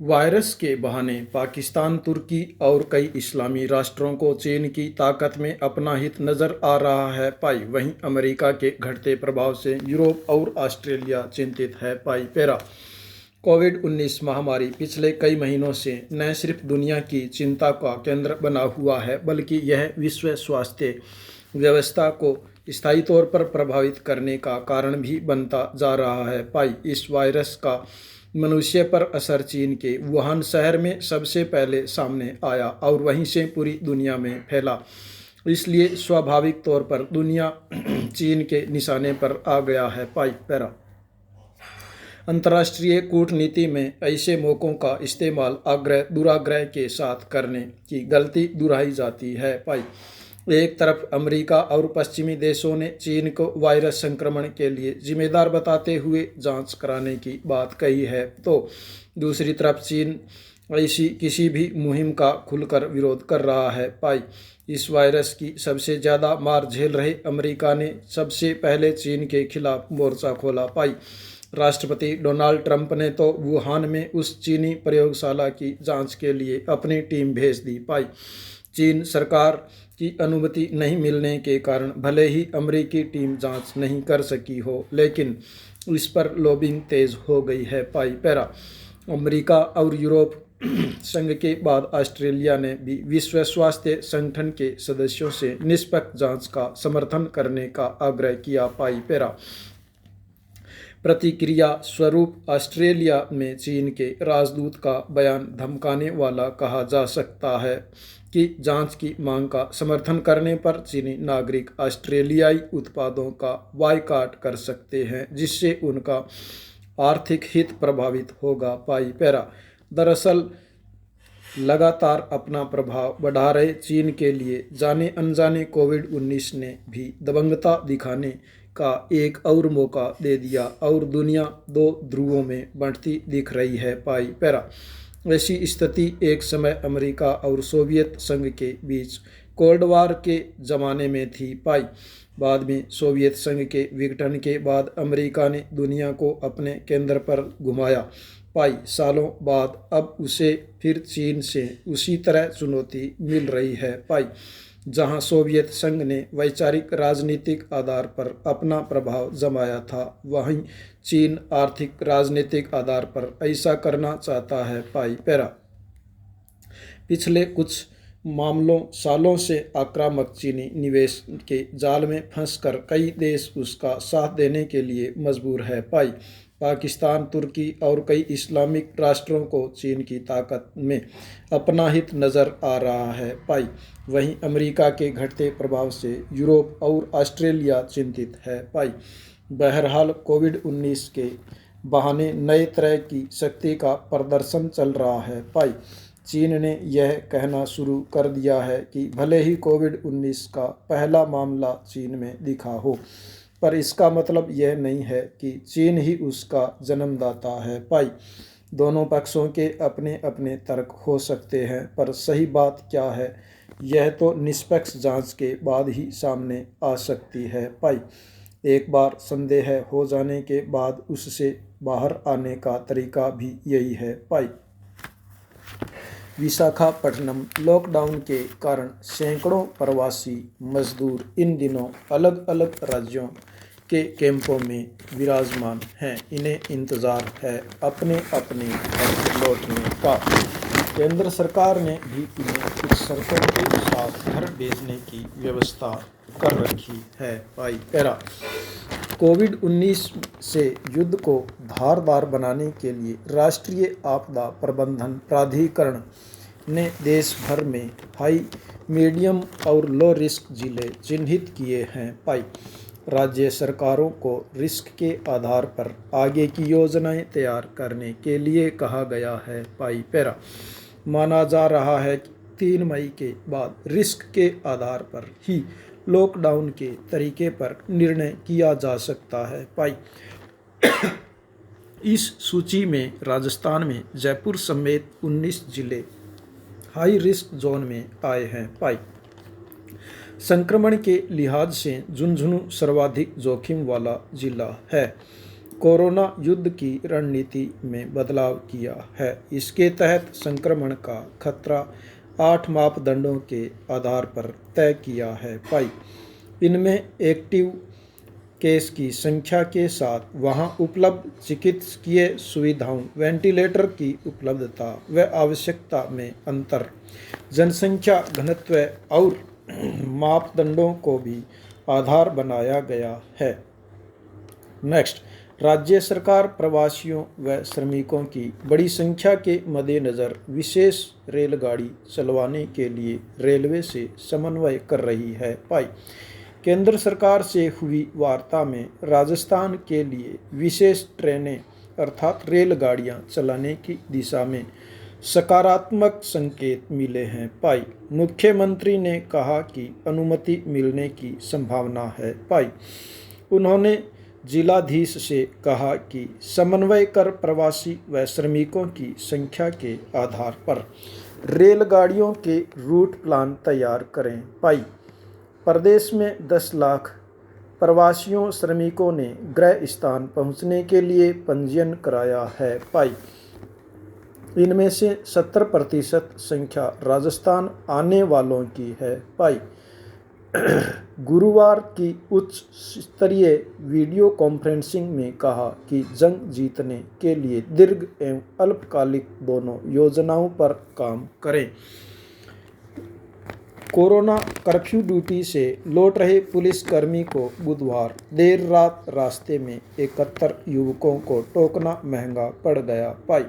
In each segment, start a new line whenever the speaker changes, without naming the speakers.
Virus के बहाने पाकिस्तान, तुर्की और कई इस्लामी राष्ट्रों को चीन की ताकत में अपना हित नजर आ रहा है पाई। वहीं अमेरिका के घटते प्रभाव से यूरोप और ऑस्ट्रेलिया चिंतित है पाई। पैरा कोविड-19 महामारी पिछले कई महीनों से न सिर्फ दुनिया की चिंता का केंद्र बना हुआ है, बल्कि यह विश्व स्वास्थ्य व्यवस्था को स्थायी तौर पर प्रभावित करने का कारण भी बनता जा रहा है पाई। इस वायरस का मनुष्य पर असर चीन के वुहान शहर में सबसे पहले सामने आया और वहीं से पूरी दुनिया में फैला। इसलिए स्वाभाविक तौर पर दुनिया चीन के निशाने पर आ गया है पाई। पैरा अंतर्राष्ट्रीय कूटनीति में ऐसे मौक़ों का इस्तेमाल आग्रह दुराग्रह के साथ करने की गलती दोहराई जाती है पाई। एक तरफ अमेरिका और पश्चिमी देशों ने चीन को वायरस संक्रमण के लिए जिम्मेदार बताते हुए जांच कराने की बात कही है, तो दूसरी तरफ चीन ऐसी किसी भी मुहिम का खुलकर विरोध कर रहा है पाई। इस वायरस की सबसे ज़्यादा मार झेल रहे अमेरिका ने सबसे पहले चीन के खिलाफ मोर्चा खोला पाई। राष्ट्रपति डोनाल्ड ट्रंप ने तो वुहान में उस चीनी प्रयोगशाला की जांच के लिए अपनी टीम भेज दी पाई। चीन सरकार की अनुमति नहीं मिलने के कारण भले ही अमेरिकी टीम जांच नहीं कर सकी हो, लेकिन इस पर लॉबिंग तेज हो गई है पाई। पैरा अमेरिका और यूरोप संघ के बाद ऑस्ट्रेलिया ने भी विश्व स्वास्थ्य संगठन के सदस्यों से निष्पक्ष जांच का समर्थन करने का आग्रह किया पाई। पैरा प्रतिक्रिया स्वरूप ऑस्ट्रेलिया में चीन के राजदूत का बयान धमकाने वाला कहा जा सकता है कि जांच की मांग का समर्थन करने पर चीनी नागरिक ऑस्ट्रेलियाई उत्पादों का बायकॉट कर सकते हैं, जिससे उनका आर्थिक हित प्रभावित होगा पाई। पैरा दरअसल लगातार अपना प्रभाव बढ़ा रहे चीन के लिए जाने अनजाने कोविड-19 ने भी दबंगता दिखाने का एक और मौका दे दिया और दुनिया दो ध्रुवों में बंटती दिख रही है पाई। पैरा ऐसी स्थिति एक समय अमेरिका और सोवियत संघ के बीच कोल्ड वार के ज़माने में थी पाई। बाद में सोवियत संघ के विघटन के बाद अमेरिका ने दुनिया को अपने केंद्र पर घुमाया पाई। सालों बाद अब उसे फिर चीन से उसी तरह चुनौती मिल रही है पाई। जहां सोवियत संघ ने वैचारिक राजनीतिक आधार पर अपना प्रभाव जमाया था, वहीं चीन आर्थिक राजनीतिक आधार पर ऐसा करना चाहता है पाई। पैरा पिछले कुछ सालों से आक्रामक चीनी निवेश के जाल में फंसकर कई देश उसका साथ देने के लिए मजबूर है पाई। पाकिस्तान, तुर्की और कई इस्लामिक राष्ट्रों को चीन की ताकत में अपना हित नज़र आ रहा है पाई। वहीं अमेरिका के घटते प्रभाव से यूरोप और ऑस्ट्रेलिया चिंतित है पाई। बहरहाल कोविड-19 के बहाने नए तरह की शक्ति का प्रदर्शन चल रहा है पाई। चीन ने यह कहना शुरू कर दिया है कि भले ही कोविड-19 का पहला मामला चीन में दिखा हो, पर इसका मतलब यह नहीं है कि चीन ही उसका जन्मदाता है पाई। दोनों पक्षों के अपने अपने तर्क हो सकते हैं, पर सही बात क्या है यह तो निष्पक्ष जांच के बाद ही सामने आ सकती है पाई। एक बार संदेह हो जाने के बाद उससे बाहर आने का तरीका भी यही है पाई। विशाखापट्टनम लॉकडाउन के कारण सैकड़ों प्रवासी मजदूर इन दिनों अलग अलग राज्यों के कैंपों में विराजमान हैं। इन्हें इंतज़ार है अपने अपने घर लौटने का। केंद्र सरकार ने भी इन्हें कुछ शर्तों के साथ घर भेजने की व्यवस्था कर रखी है पाई। पैरा कोविड-19 से युद्ध को धारदार बनाने के लिए राष्ट्रीय आपदा प्रबंधन प्राधिकरण ने देश भर में हाई, मीडियम और लो रिस्क जिले चिन्हित किए हैं पाई। राज्य सरकारों को रिस्क के आधार पर आगे की योजनाएं तैयार करने के लिए कहा गया है पाई। पैरा माना जा रहा है कि 3 मई के बाद रिस्क के आधार पर ही लॉकडाउन के तरीके पर निर्णय किया जा सकता है पाई। इस सूची में राजस्थान में जयपुर समेत 19 जिले हाई रिस्क जोन में आए हैं पाई। संक्रमण के लिहाज से झुंझुनू सर्वाधिक जोखिम वाला जिला है। कोरोना युद्ध की रणनीति में बदलाव किया है। इसके तहत संक्रमण का खतरा 8 मापदंडों के आधार पर तय किया है। पाई इनमें एक्टिव केस की संख्या के साथ वहां उपलब्ध चिकित्सकीय सुविधाओं, वेंटिलेटर की उपलब्धता व आवश्यकता में अंतर, जनसंख्या घनत्व और मापदंडों को भी आधार बनाया गया है। नेक्स्ट, राज्य सरकार प्रवासियों व श्रमिकों की बड़ी संख्या के मद्देनज़र विशेष रेलगाड़ी चलवाने के लिए रेलवे से समन्वय कर रही है। पाई केंद्र सरकार से हुई वार्ता में राजस्थान के लिए विशेष ट्रेनें अर्थात रेलगाड़ियां चलाने की दिशा में सकारात्मक संकेत मिले हैं। पाई मुख्यमंत्री ने कहा कि अनुमति मिलने की संभावना है। पाई उन्होंने जिलाधीश से कहा कि समन्वय कर प्रवासी व श्रमिकों की संख्या के आधार पर रेलगाड़ियों के रूट प्लान तैयार करें। पाई प्रदेश में 10 लाख प्रवासियों श्रमिकों ने गृह स्थान पहुंचने के लिए पंजीयन कराया है। पाई इनमें से 70% संख्या राजस्थान आने वालों की है। पाई गुरुवार की उच्च स्तरीय वीडियो कॉन्फ्रेंसिंग में कहा कि जंग जीतने के लिए दीर्घ एवं अल्पकालिक दोनों योजनाओं पर काम करें। कोरोना कर्फ्यू ड्यूटी से लौट रहे पुलिसकर्मी को बुधवार देर रात रास्ते में 71 युवकों को टोकना महंगा पड़ गया। पाई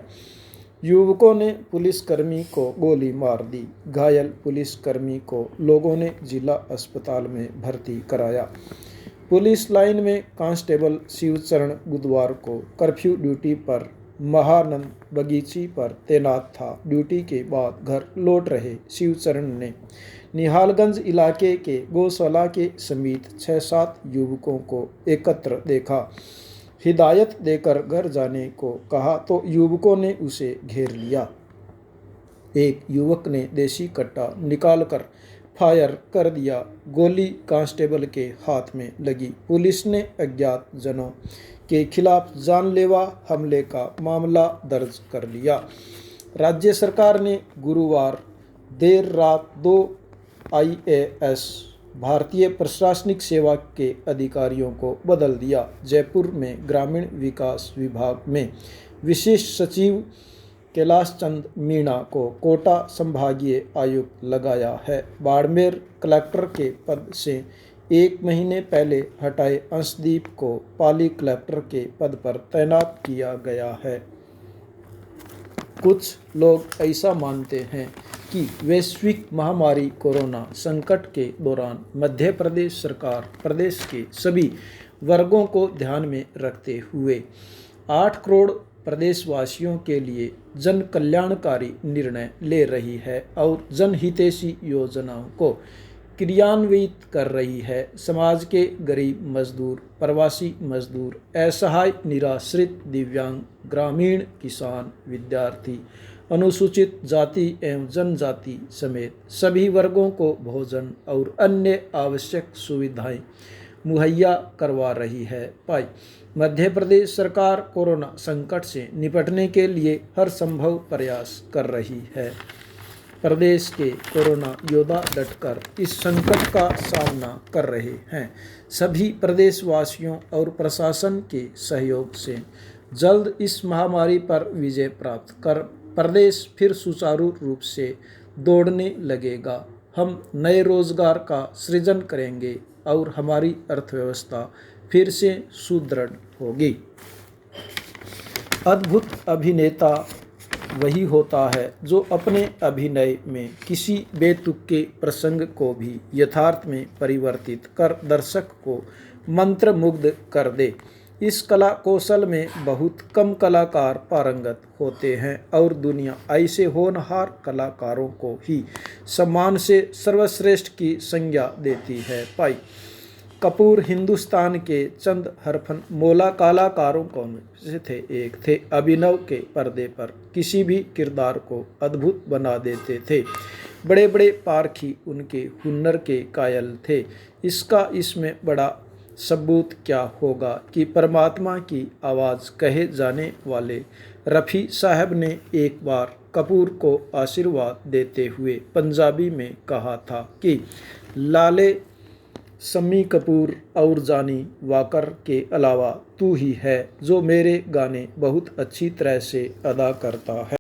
युवकों ने पुलिसकर्मी को गोली मार दी। घायल पुलिसकर्मी को लोगों ने जिला अस्पताल में भर्ती कराया। पुलिस लाइन में कांस्टेबल शिवचरण बुधवार को कर्फ्यू ड्यूटी पर महानंद बगीची पर तैनात था। ड्यूटी के बाद घर लौट रहे शिवचरण ने निहालगंज इलाके के गौशाला के समीप 6-7 युवकों को एकत्र देखा। हिदायत देकर घर जाने को कहा तो युवकों ने उसे घेर लिया। एक युवक ने देसी कट्टा निकालकर फायर कर दिया। गोली कांस्टेबल के हाथ में लगी। पुलिस ने अज्ञात जनों के खिलाफ जानलेवा हमले का मामला दर्ज कर लिया। राज्य सरकार ने गुरुवार देर रात 2 IAS भारतीय प्रशासनिक सेवा के अधिकारियों को बदल दिया। जयपुर में ग्रामीण विकास विभाग में विशेष सचिव कैलाश चंद मीणा को कोटा संभागीय आयुक्त लगाया है। बाड़मेर कलेक्टर के पद से 1 महीने पहले हटाए अंशदीप को पाली कलेक्टर के पद पर तैनात किया गया है। कुछ लोग ऐसा मानते हैं कि वैश्विक महामारी कोरोना संकट के दौरान मध्य प्रदेश सरकार प्रदेश के सभी वर्गों को ध्यान में रखते हुए 8 करोड़ प्रदेशवासियों के लिए जन कल्याणकारी निर्णय ले रही है और जनहितैषी योजनाओं को क्रियान्वित कर रही है। समाज के गरीब मजदूर, प्रवासी मजदूर, असहाय, निराश्रित, दिव्यांग, ग्रामीण, किसान, विद्यार्थी, अनुसूचित जाति एवं जनजाति समेत सभी वर्गों को भोजन और अन्य आवश्यक सुविधाएं मुहैया करवा रही है। पाई मध्य प्रदेश सरकार कोरोना संकट से निपटने के लिए हर संभव प्रयास कर रही है। प्रदेश के कोरोना योद्धा डटकर इस संकट का सामना कर रहे हैं। सभी प्रदेशवासियों और प्रशासन के सहयोग से जल्द इस महामारी पर विजय प्राप्त कर प्रदेश फिर सुचारू रूप से दौड़ने लगेगा। हम नए रोजगार का सृजन करेंगे और हमारी अर्थव्यवस्था फिर से सुदृढ़ होगी। अद्भुत अभिनेता वही होता है जो अपने अभिनय में किसी बेतुके प्रसंग को भी यथार्थ में परिवर्तित कर दर्शक को मंत्रमुग्ध कर दे। इस कला कौशल में बहुत कम कलाकार पारंगत होते हैं और दुनिया ऐसे होनहार कलाकारों को ही सम्मान से सर्वश्रेष्ठ की संज्ञा देती है। पाई कपूर हिंदुस्तान के चंद हरफन मौला कलाकारों में से थे। एक थे अभिनव के पर्दे पर किसी भी किरदार को अद्भुत बना देते थे। बड़े बड़े पारखी उनके हुनर के कायल थे। इसका इसमें बड़ा सबूत क्या होगा कि परमात्मा की आवाज़ कहे जाने वाले रफ़ी साहब ने एक बार कपूर को आशीर्वाद देते हुए पंजाबी में कहा था कि लाले शम्मी कपूर और जानी वाकर के अलावा तू ही है जो मेरे गाने बहुत अच्छी तरह से अदा करता है।